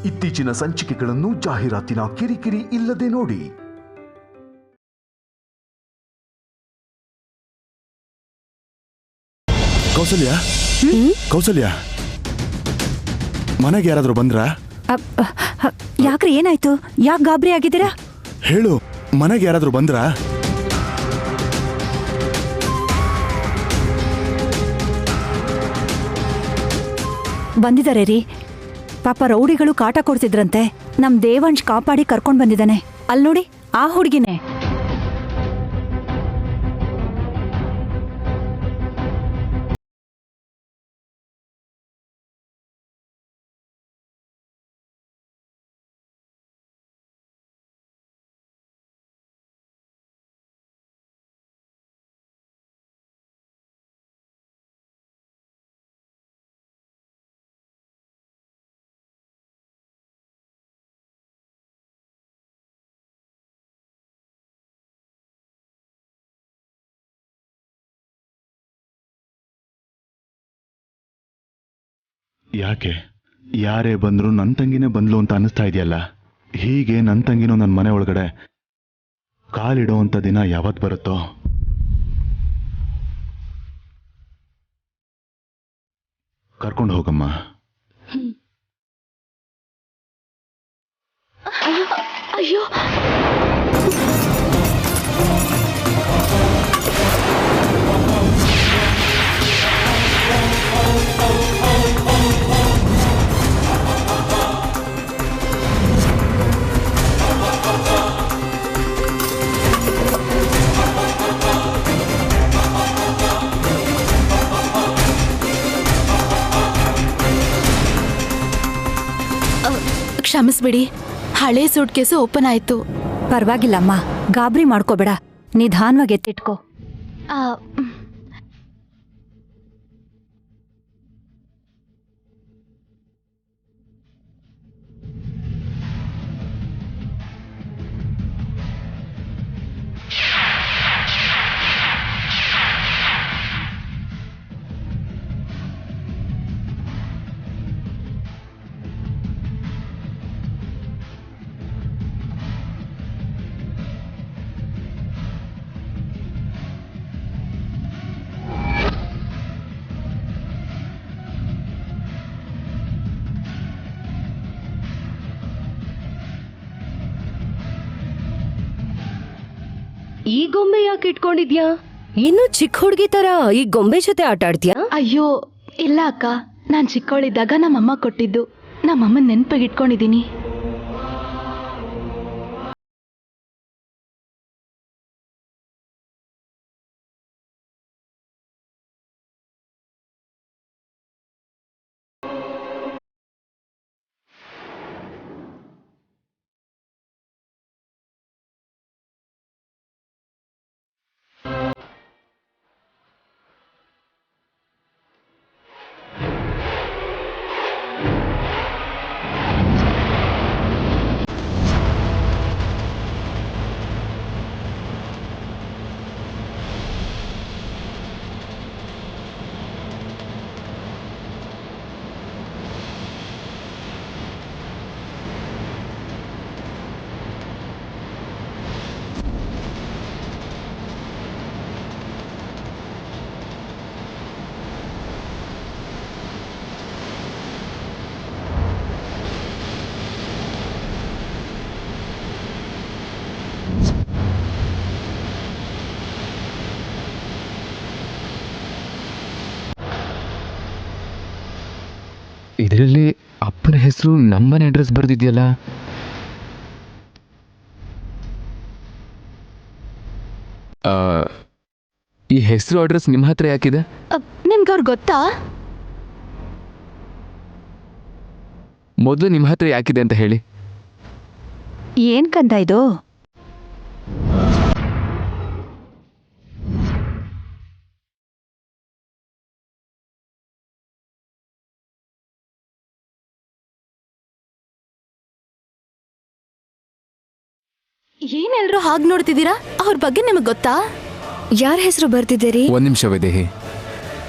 ಇತ್ತೀಚಿನ ಸಂಚಿಕೆಗಳನ್ನು ಜಾಹೀರಾತಿನ ಕಿರಿಕಿರಿ ಇಲ್ಲದೆ ನೋಡಿ. ಕೌಸಲ್ಯ, ಕೌಸಲ್ಯ, ಮನೆಗೆ ಯಾರಾದ್ರೂ ಬಂದ್ರಾ? ಯಾಕ್ರಿ, ಏನಾಯ್ತು? ಯಾಕೆ ಗಾಬರಿ ಆಗಿದ್ದೀರಾ? ಹೇಳು, ಮನೆಗೆ ಯಾರಾದ್ರೂ ಬಂದ್ರಾ? ಬಂದಿದ್ದಾರೆ ರೀ. ಪಾಪ ರೌಡಿಗಳು ಕಾಟ ಕೊಡ್ತಿದ್ರಂತೆ. ನಮ್ ದೇವಂಶ್ ಕಾಪಾಡಿ ಕರ್ಕೊಂಡ್ ಬಂದಿದ್ದಾನೆ. ಅಲ್ಲಿ ನೋಡಿ, ಆ ಹುಡುಗಿನೇ. ಯಾಕೆ ಯಾರೇ ಬಂದ್ರು ನನ್ನ ತಂಗಿನೇ ಬಂದ್ಲು ಅಂತ ಅನಿಸ್ತಾ ಇದೆಯಲ್ಲ. ಹೀಗೆ ನನ್ನ ತಂಗಿನೂ ನನ್ನ ಮನೆ ಒಳಗಡೆ ಕಾಲಿಡೋ ಅಂತ ದಿನ ಯಾವತ್ತು ಬರುತ್ತೋ? ಕರ್ಕೊಂಡು ಹೋಗಮ್ಮ. ಅಯ್ಯೋ, ಕ್ಷಮಿಸ್ಬಿಡಿ, ಹಳೆ ಸೂಟ್ ಕೇಸು ಓಪನ್ ಆಯ್ತು. ಪರವಾಗಿಲ್ಲಮ್ಮ, ಗಾಬರಿ ಮಾಡ್ಕೋಬೇಡ, ನಿಧಾನವಾಗಿ ಎತ್ತಿಟ್ಕೋ. ಈ ಗೊಂಬೆ ಯಾಕೆ ಇಟ್ಕೊಂಡಿದ್ಯಾ? ಇನ್ನು ಚಿಕ್ಕ ಹುಡುಗಿ ತರ ಈ ಗೊಂಬೆ ಜೊತೆ ಆಟ ಆಡ್ತೀಯಾ? ಅಯ್ಯೋ ಇಲ್ಲ ಅಕ್ಕ, ನಾನ್ ಚಿಕ್ಕವಳಿದ್ದಾಗ ನಮ್ಮಮ್ಮ ಕೊಟ್ಟಿದ್ದು. ನಮ್ಮಮ್ಮನ ನೆನಪಿಗೆ ಇಟ್ಕೊಂಡಿದ್ದೀನಿ. ಇದರಲ್ಲಿ ಅಪ್ಪನ ಹೆಸರು, ನಮ್ಮನೆ ಅಡ್ರೆಸ್ ಬರ್ದಿದ್ಯಲ್ಲ. ಈ ಹೆಸರು ಅಡ್ರೆಸ್ ನಿಮ್ಮ ಹತ್ರ ಯಾಕಿದೆ? ನಿಮ್ಗವ್ರು ಗೊತ್ತಾ? ಮೊದಲು ನಿಮ್ಮ ಹತ್ರ ಯಾಕಿದೆ ಅಂತ ಹೇಳಿ. ಏನ್ ಕಂದ ಇದು? ಏನೆಲ್ರು ಹಾಗೆ ನೋಡ್ತಿದ್ದೀರಾ? ಅವ್ರ ಬಗ್ಗೆ ನಿಮಗೆ ಗೊತ್ತಾ? ಯಾರ ಹೆಸರು ಬರ್ತಿದ್ದೀರಿ? ಒಂದ್ ನಿಮಿಷ ವೈದೇಹಿ,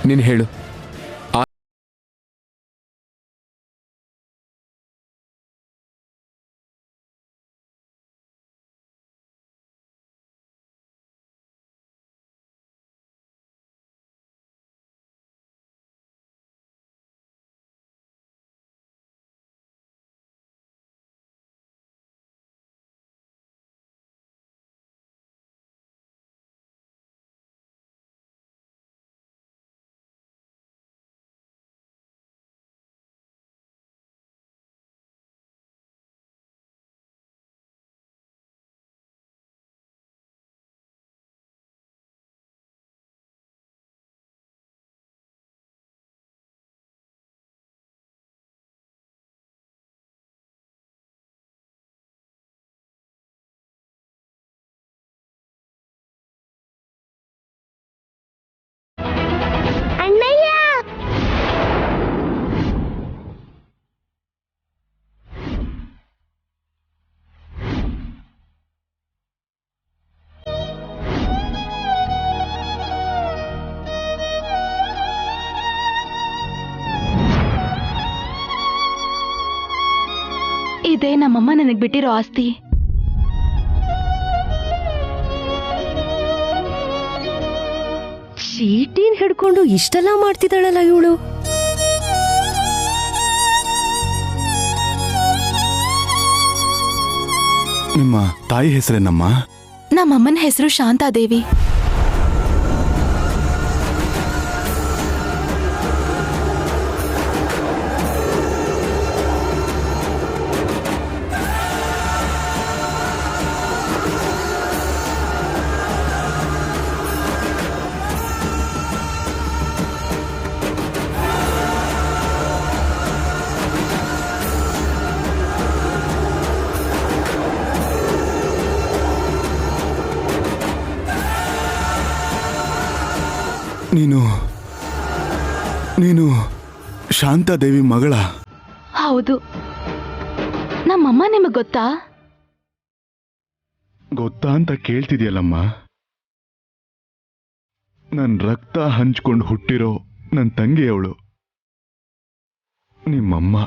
ನೀನು ಹೇಳು. ಇದೇ ನಮ್ಮಮ್ಮ ನನಗ್ ಬಿಟ್ಟಿರೋ ಆಸ್ತಿ. ಚೀಟಿನ್ ಹಿಡ್ಕೊಂಡು ಇಷ್ಟೆಲ್ಲ ಮಾಡ್ತಿದ್ದಾಳಲ್ಲ ಇವಳು. ನಿಮ್ಮ ತಾಯಿ ಹೆಸರೇನಮ್ಮ? ನಮ್ಮಮ್ಮನ ಹೆಸರು ಶಾಂತಾದೇವಿ. ನೀನು ಶಾಂತಾದೇವಿ ಮಗಳ? ಹೌದು. ನಮ್ಮಮ್ಮ ನಿಮಗ್ ಗೊತ್ತಾ? ಗೊತ್ತಾ ಅಂತ ಕೇಳ್ತಿದ್ಯಲ್ಲಮ್ಮ. ನನ್ ರಕ್ತ ಹಂಚ್ಕೊಂಡು ಹುಟ್ಟಿರೋ ನನ್ನ ತಂಗಿ ಅವಳು, ನಿಮ್ಮಮ್ಮ.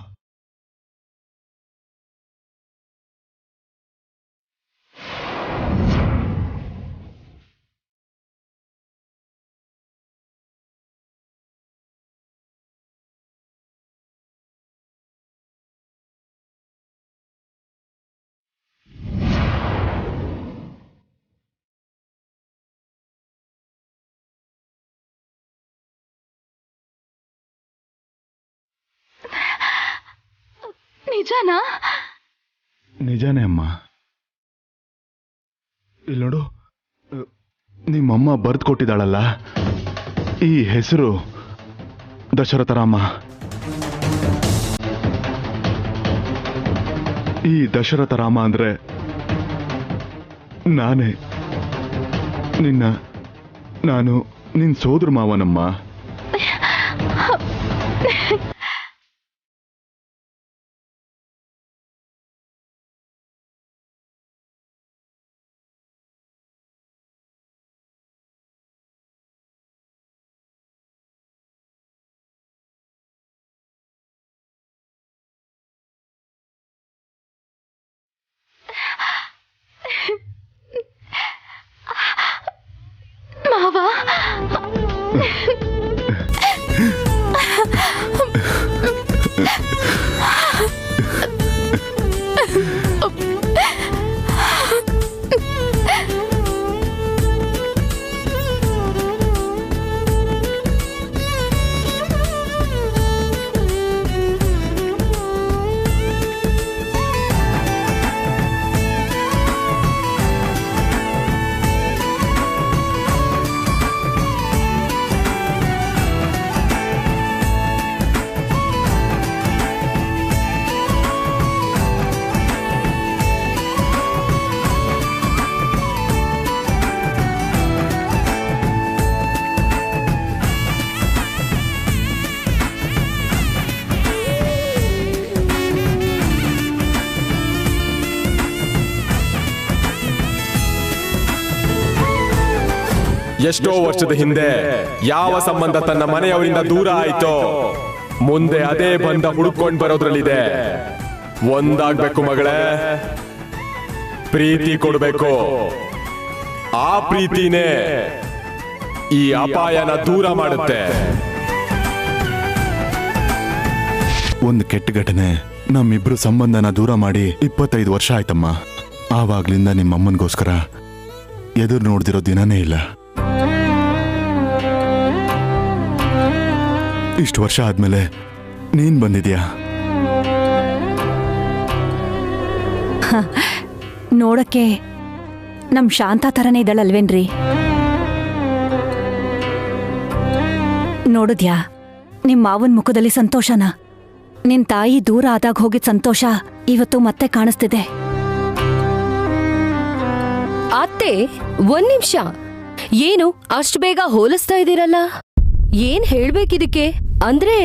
ನಿಜಾನಾ? ನಿಜಾನೇ ಅಮ್ಮ. ಇಲ್ಲಿ ನೋಡು, ನಿಮ್ಮಮ್ಮ ಬರೆದು ಕೊಟ್ಟಿದ್ದಾಳಲ್ಲ ಈ ಹೆಸರು ದಶರಥರಾಮ. ಈ ದಶರಥರಾಮ ಅಂದ್ರೆ ನಾನೇ. ನಾನು ನಿನ್ ಸೋದರ ಮಾವನಮ್ಮ. ಮಾವ, ಎಷ್ಟೋ ವರ್ಷದ ಹಿಂದೆ ಯಾವ ಸಂಬಂಧ ತನ್ನ ಮನೆಯವರಿಂದ ದೂರ ಆಯ್ತೋ, ಮುಂದೆ ಅದೇ ಬಂಧ ಹುಡುಕೊಂಡು ಬರೋದ್ರಲ್ಲಿದೆ. ಒಂದಾಗ್ಬೇಕು ಮಗಳೇ, ಪ್ರೀತಿ ಕೊಡ್ಬೇಕು. ಆ ಪ್ರೀತಿನೇ ಈ ಅಪಾಯನ ದೂರ ಮಾಡುತ್ತೆ. ಒಂದು ಕೆಟ್ಟ ಘಟನೆ ನಮ್ಮಿಬ್ರು ಸಂಬಂಧನ ದೂರ ಮಾಡಿ 25 ವರ್ಷ ಆಯ್ತಮ್ಮ. ಆವಾಗ್ಲಿಂದ ನಿಮ್ಮಮ್ಮನಿಗೋಸ್ಕರ ಎದುರು ನೋಡ್ದಿರೋ ದಿನನೇ ಇಲ್ಲ. ಇಷ್ಟು ವರ್ಷ ಆದ್ಮೇಲೆ ನೀನ್ ಬಂದಿದ್ಯಾ? ನೋಡಕ್ಕೆ ನಮ್ ಶಾಂತ ಥರನೇ ಇದ್ದಾಳಲ್ವೇನ್ರಿ? ನೋಡಿದ್ಯಾ ನಿಮ್ ಮಾವನ್ ಮುಖದಲ್ಲಿ ಸಂತೋಷನ? ನಿನ್ ತಾಯಿ ದೂರ ಆದಾಗ ಹೋಗಿದ್ ಸಂತೋಷ ಇವತ್ತು ಮತ್ತೆ ಕಾಣಿಸ್ತಿದೆ. ಅತ್ತೆ, ಒಂದ್ ನಿಮಿಷ. ಏನು ಅಷ್ಟು ಬೇಗ ಹೋಲಿಸ್ತಾ ಇದ್ದೀರಲ್ಲ? ಏನ್ ಹೇಳ್ಬೇಕಿದಕ್ಕೆ? ಅಂದ್ರೆ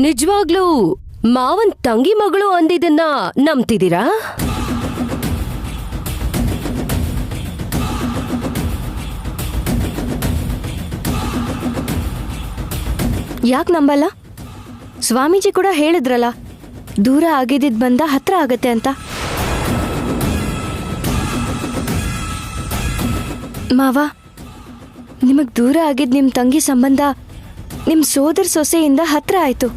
ನಿಜವಾಗ್ಲೂ ಮಾವನ್ ತಂಗಿ ಮಗಳು ಅಂದಿದ್ದನ್ನ ನಂಬ್ತಿದ್ದೀರಾ? ಯಾಕೆ ನಂಬಲ್ಲ? ಸ್ವಾಮೀಜಿ ಕೂಡ ಹೇಳಿದ್ರಲ್ಲ, ದೂರ ಆಗಿದ್ದಿದ್ ಬಂದ ಹತ್ರ ಆಗತ್ತೆ ಅಂತ. ಮಾವ, ನಿಮಗ್ ದೂರ ಆಗಿದ್ ನಿಮ್ ತಂಗಿ ಸಂಬಂಧ ನಿಮ್ ಸೋದರ ಸೊಸೆಯಿಂದ ಹತ್ರ ಆಯ್ತು.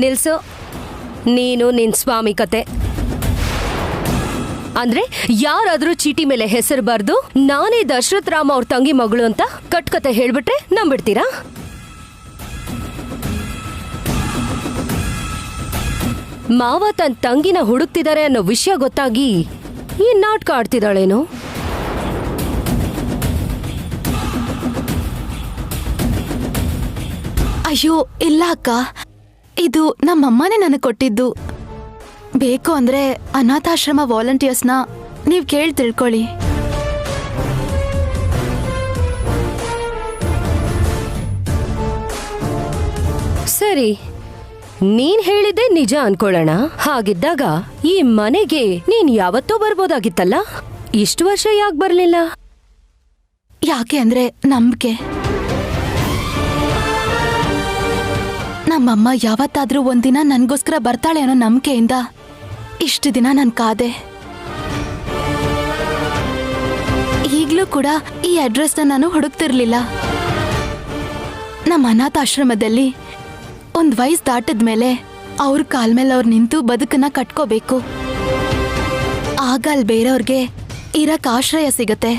ನಿಲ್ಸು, ನೀನು ನಿನ್ ಸ್ವಾಮಿ ಕತೆ. ಅಂದ್ರೆ ಯಾರಾದ್ರೂ ಚೀಟಿ ಮೇಲೆ ಹೆಸರು ಬರ್ದು ನಾನೇ ದಶರಥ್ ರಾಮ ಅವ್ರ ತಂಗಿ ಮಗಳು ಅಂತ ಕಟ್ಕತೆ ಹೇಳ್ಬಿಟ್ರೆ ನಂಬಿಡ್ತೀರಾ? ಮಾವ ತನ್ನ ತಂಗಿನ ಹುಡುಕ್ತಿದ್ದಾರೆ ಅನ್ನೋ ವಿಷಯ ಗೊತ್ತಾಗಿ ಈ ನಾಟಕ ಆಡ್ತಿದ್ದಾಳೇನು? ಅಯ್ಯೋ ಇಲ್ಲ ಅಕ್ಕ, ಇದು ನಮ್ಮಮ್ಮನೇ ನನಗೆ ಕೊಟ್ಟಿದ್ದು. ಬೇಕು ಅಂದ್ರೆ ಅನಾಥಾಶ್ರಮ ವಾಲಂಟಿಯರ್ಸ್ನ ನೀವ್ ಕೇಳಿ ತಿಳ್ಕೊಳ್ಳಿ. ಸರಿ, ನೀನ್ ಹೇಳಿದ್ದೆ ನಿಜ ಅನ್ಕೊಳ್ಳೋಣ. ಹಾಗಿದ್ದಾಗ ಈ ಮನೆಗೆ ನೀನ್ ಯಾವತ್ತೋ ಬರ್ಬೋದಾಗಿತ್ತಲ್ಲ, ಇಷ್ಟು ವರ್ಷ ಯಾಕೆ ಬರ್ಲಿಲ್ಲ? ಯಾಕೆ ಅಂದ್ರೆ ನಂಬಿಕೆ. ನಮ್ಮಮ್ಮ ಯಾವತ್ತಾದ್ರೂ ಒಂದಿನ ನನ್ಗೋಸ್ಕರ ಬರ್ತಾಳೆ ಅನ್ನೋ ನಂಬಿಕೆಯಿಂದ ಇಷ್ಟು ದಿನ ನನ್ ಕಾದೆ. ಈಗ್ಲೂ ಕೂಡ ಈ ಅಡ್ರೆಸ್ನ ನಾನು ಹುಡುಕ್ತಿರ್ಲಿಲ್ಲ. ನಮ್ಮ ಅನಾಥಾಶ್ರಮದಲ್ಲಿ ಒಂದ್ ವಯಸ್ಸು ದಾಟದ್ಮೇಲೆ ಅವ್ರ ಕಾಲ್ ಮೇಲೆ ಅವ್ರು ನಿಂತು ಬದುಕನ್ನ ಕಟ್ಕೋಬೇಕು. ಆಗ ಅಲ್ಲಿ ಬೇರೆಯವ್ರಿಗೆ ಇರಕ್ ಆಶ್ರಯ ಸಿಗತ್ತೆ.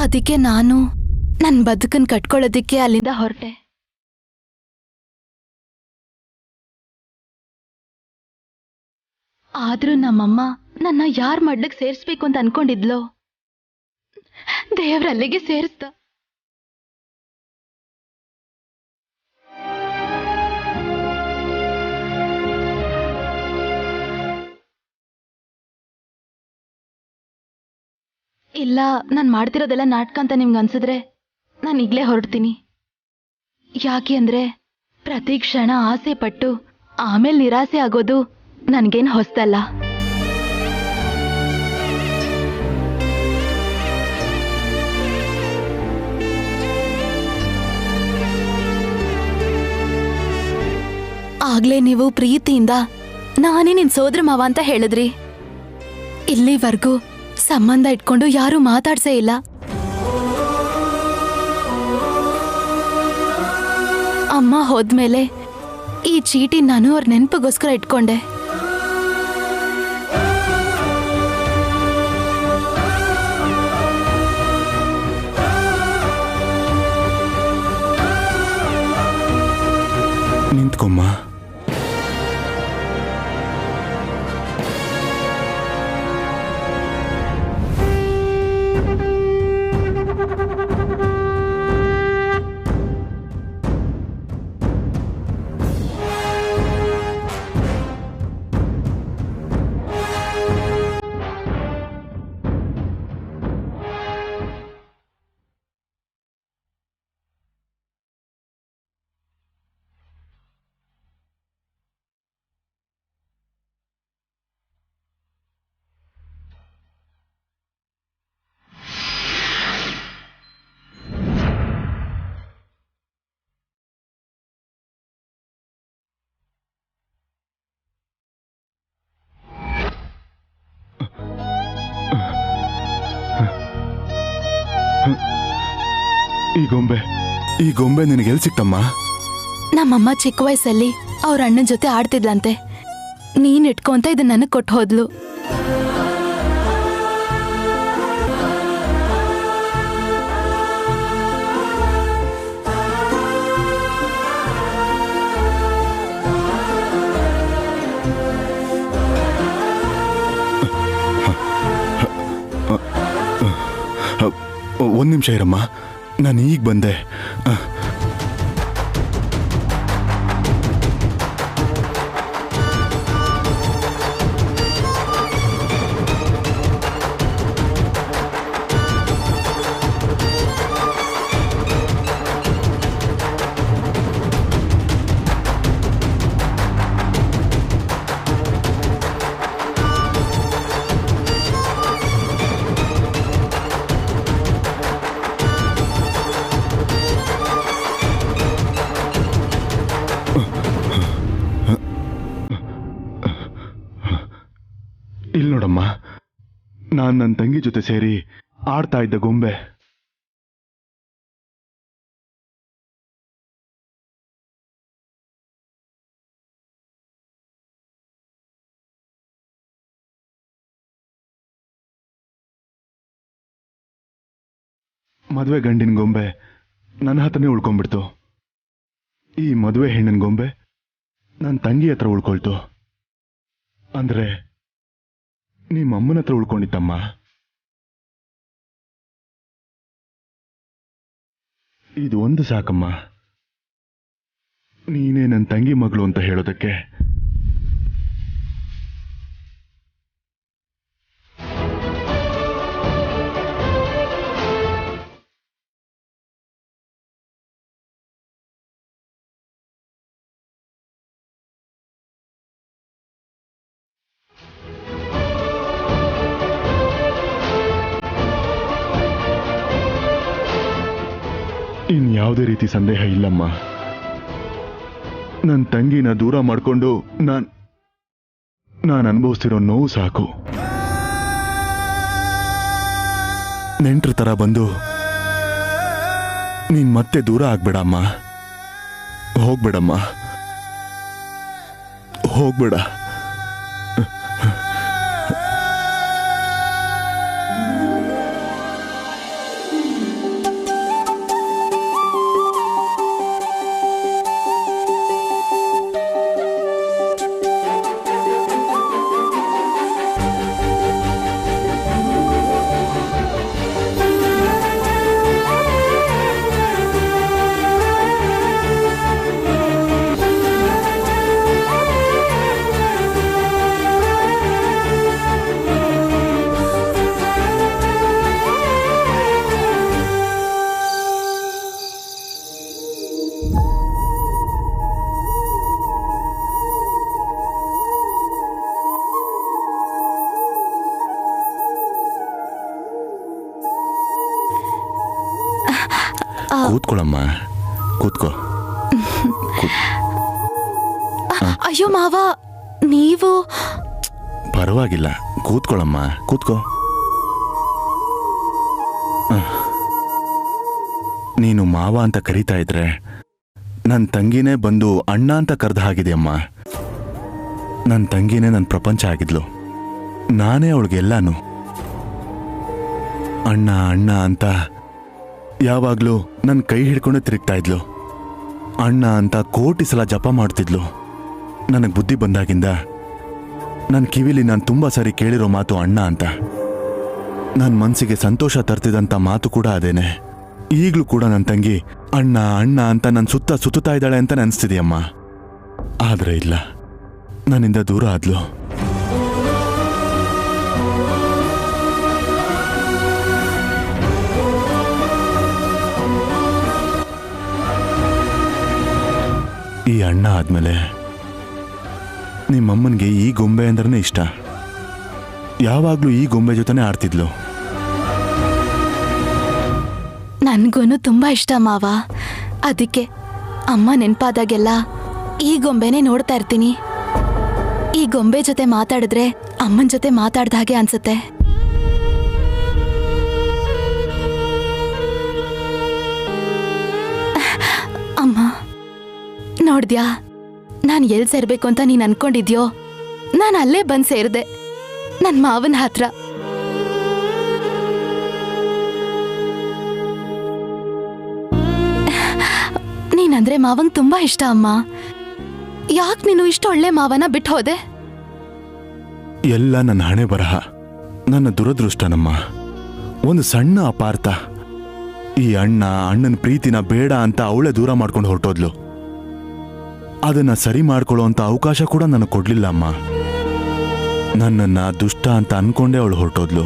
ಅದಕ್ಕೆ ನಾನು ನನ್ ಬದುಕನ್ ಕಟ್ಕೊಳ್ಳೋದಿಕ್ಕೆ ಅಲ್ಲಿಂದ ಹೊರಟೆ. ಆದ್ರೂ ನಮ್ಮಮ್ಮ ನನ್ನ ಯಾರ್ ಮಡ್ಲಕ್ ಸೇರಿಸ್ಬೇಕು ಅಂತ ಅನ್ಕೊಂಡಿದ್ಲೋ, ದೇವ್ರಲ್ಲಿಗೆ ಸೇರಿಸ್ದ. ಇಲ್ಲ, ನಾನ್ ಮಾಡ್ತಿರೋದೆಲ್ಲ ನಾಟಕ ಅಂತ ನಿಮ್ಗೆ ಅನ್ಸಿದ್ರೆ ನಾನು ಈಗ್ಲೇ ಹೊರಡ್ತೀನಿ. ಯಾಕೆ ಅಂದ್ರೆ ಪ್ರತಿ ಕ್ಷಣ ಆಸೆ ಪಟ್ಟು ಆಮೇಲೆ ನಿರಾಸೆ ಆಗೋದು ನನ್ಗೇನು ಹೊಸ್ತಲ್ಲ. ಆಗ್ಲೇ ನೀವು ಪ್ರೀತಿಯಿಂದ ನಾನೇ ನಿನ್ ಸೋದರ ಮಾವ ಅಂತ ಹೇಳಿದ್ರಿ. ಇಲ್ಲಿವರೆಗೂ ಸಂಬಂಧ ಇಟ್ಕೊಂಡು ಯಾರೂ ಮಾತಾಡ್ಸೇ ಇಲ್ಲ. ಅಮ್ಮ ಹೋದ್ಮೇಲೆ ಈ ಚೀಟಿ ನಾನು ಅವ್ರ ನೆನಪಿಗೋಸ್ಕರ ಇಟ್ಕೊಂಡೆ. ನಿಂತ್ಕೊಮ್ಮ. ಈ ಗೊಂಬೆ ನಿನಗೆ ಎಲ್ಲಿ ಸಿಕ್ತಮ್ಮ? ನಮ್ಮಮ್ಮ ಚಿಕ್ಕ ವಯಸ್ಸಲ್ಲಿ ಅವ್ರ ಅಣ್ಣನ ಜೊತೆ ಆಡ್ತಿದ್ಲಂತೆ. ನೀನ್ ಇಟ್ಕೊಂತ ಇದನ್ನ ನನಗ್ ಕೊಟ್ಟು ಹೋದ್ಲು. ಒಂದ್ ನಿಮಿಷ ಇರಮ್ಮ, ನಾನು ಈಗ ಬಂದೆ. ನಾನು ನನ್ನ ತಂಗಿ ಜೊತೆ ಸೇರಿ ಆಡ್ತಾ ಇದ್ದ ಗೊಂಬೆ. ಮದುವೆ ಗಂಡಿನ ಗೊಂಬೆ ನನ್ನ ಹತ್ರನೇ ಉಳ್ಕೊಂಡ್ಬಿಡ್ತು. ಈ ಮದುವೆ ಹೆಣ್ಣಿನ ಗೊಂಬೆ ನನ್ನ ತಂಗಿ ಹತ್ರ ಉಳ್ಕೊಳ್ತು. ಅಂದ್ರೆ ನಿಮ್ಮ ಅಮ್ಮನ ಹತ್ರ ಉಳ್ಕೊಂಡಿತ್ತಮ್ಮ. ಇದು ಒಂದು ಸಾಕಮ್ಮ, ನೀನೇ ನನ್ನ ತಂಗಿ ಮಗಳು ಅಂತ ಹೇಳೋದಕ್ಕೆ. ಇನ್ಯಾವುದೇ ರೀತಿ ಸಂದೇಹ ಇಲ್ಲಮ್ಮ. ನನ್ನ ತಂಗಿನ ದೂರ ಮಾಡಿಕೊಂಡು ನಾನು ಅನುಭವಿಸ್ತಿರೋ ನೋವು ಸಾಕು. ನೆಂಟ್ರ ತರ ಬಂದು ನೀನ್ ಮತ್ತೆ ದೂರ ಆಗ್ಬೇಡಮ್ಮ. ಹೋಗ್ಬೇಡಮ್ಮ, ಹೋಗ್ಬೇಡ. ಕೂತ್ಕೊಳ್ಳಮ್ಮ, ಕೂತ್ಕೋ. ಅಯ್ಯೋ ಮಾವ, ನೀವು ಪರವಾಗಿಲ್ಲ, ಕೂತ್ಕೊಳ್ಳಮ್ಮ, ಕೂತ್ಕೋ. ನೀನು ಮಾವ ಅಂತ ಕರೀತಾ ಇದ್ರೆ ನನ್ನ ತಂಗಿನೇ ಬಂದು ಅಣ್ಣ ಅಂತ ಕರೆದ ಹಾಗಿದೆಯಮ್ಮ. ನನ್ನ ತಂಗಿನೇ ನನ್ನ ಪ್ರಪಂಚ ಆಗಿದ್ಲು. ನಾನೇ ಅವಳಿಗೆಲ್ಲಾನು. ಅಣ್ಣ ಅಣ್ಣ ಅಂತ ಯಾವಾಗ್ಲೂ ನನ್ನ ಕೈ ಹಿಡ್ಕೊಂಡು ತಿರುಗ್ತಾ ಇದ್ಲು. ಅಣ್ಣ ಅಂತ ಕೋಟಿ ಸಲ ಜಪ ಮಾಡ್ತಿದ್ಲು. ನನಗೆ ಬುದ್ಧಿ ಬಂದಾಗಿಂದ ನನ್ನ ಕಿವಿಲಿ ನಾನು ತುಂಬ ಸರಿ ಕೇಳಿರೋ ಮಾತು ಅಣ್ಣ ಅಂತ. ನನ್ನ ಮನಸ್ಸಿಗೆ ಸಂತೋಷ ತರ್ತಿದ್ದಂಥ ಮಾತು ಕೂಡ ಅದೇನೆ. ಈಗಲೂ ಕೂಡ ನನ್ನ ತಂಗಿ ಅಣ್ಣ ಅಣ್ಣ ಅಂತ ನನ್ನ ಸುತ್ತ ಸುತ್ತಾ ಇದ್ದಾಳೆ ಅಂತ ನೆನೆಸ್ತಿದೆಯಮ್ಮ. ಆದರೆ ಇಲ್ಲ, ನನ್ನಿಂದ ದೂರ ಆದ್ಲು. ಈ ಅಣ್ಣ ಆದ್ಮೇಲೆ ನಿಮ್ಮಮ್ಮನಿಗೆ ಈ ಗೊಂಬೆ ಅಂದ್ರೇ ಇಷ್ಟ. ಯಾವಾಗ್ಲೂ ಈ ಗೊಂಬೆ ಜೊತೆನೇ ಆಡ್ತಿದ್ಲು. ನನ್ಗೂನು ತುಂಬಾ ಇಷ್ಟ ಮಾವ. ಅದಕ್ಕೆ ಅಮ್ಮ ನೆನ್ಪಾದಾಗೆಲ್ಲ ಈ ಗೊಂಬೆನೇ ನೋಡ್ತಾ ಇರ್ತೀನಿ. ಈ ಗೊಂಬೆ ಜೊತೆ ಮಾತಾಡಿದ್ರೆ ಅಮ್ಮನ ಜೊತೆ ಮಾತಾಡ್ದ ಹಾಗೆ ಅನ್ಸುತ್ತೆ. ಅಮ್ಮ ನೋಡ್ದ್ಯಾ, ನಾನು ಎಲ್ಲಿ ಸೇರ್ಬೇಕು ಅಂತ ನೀನ್ ಅನ್ಕೊಂಡಿದ್ಯೋ, ನಾನು ಅಲ್ಲೇ ಬಂದು ಸೇರಿದೆ, ನನ್ನ ಮಾವನ ಹತ್ರ. ನೀನಂದ್ರೆ ಮಾವಂಗ್ ತುಂಬಾ ಇಷ್ಟ ಅಮ್ಮ. ಯಾಕೆ ನೀನು ಇಷ್ಟ ಒಳ್ಳೆ ಮಾವನ ಬಿಟ್ಟು ಹೋದೆ? ಎಲ್ಲ ನನ್ನ ಹಣೆ ಬರಹ, ನನ್ನ ದುರದೃಷ್ಟನಮ್ಮ. ಒಂದು ಸಣ್ಣ ಅಪಾರ್ಥ. ಈ ಅಣ್ಣನ ಪ್ರೀತಿನ ಬೇಡ ಅಂತ ಅವಳೇ ದೂರ ಮಾಡ್ಕೊಂಡು ಹೊರಟೋದ್ಲು. ಅದನ್ನ ಸರಿ ಮಾಡ್ಕೊಳ್ಳೋ ಅಂತ ಅವಕಾಶ ಕೂಡ ನನಗೆ ಕೊಡ್ಲಿಲ್ಲ ಅಮ್ಮ. ನನ್ನನ್ನ ದುಷ್ಟ ಅಂತ ಅನ್ಕೊಂಡೇ ಅವಳು ಹೊರಟೋದ್ಲು.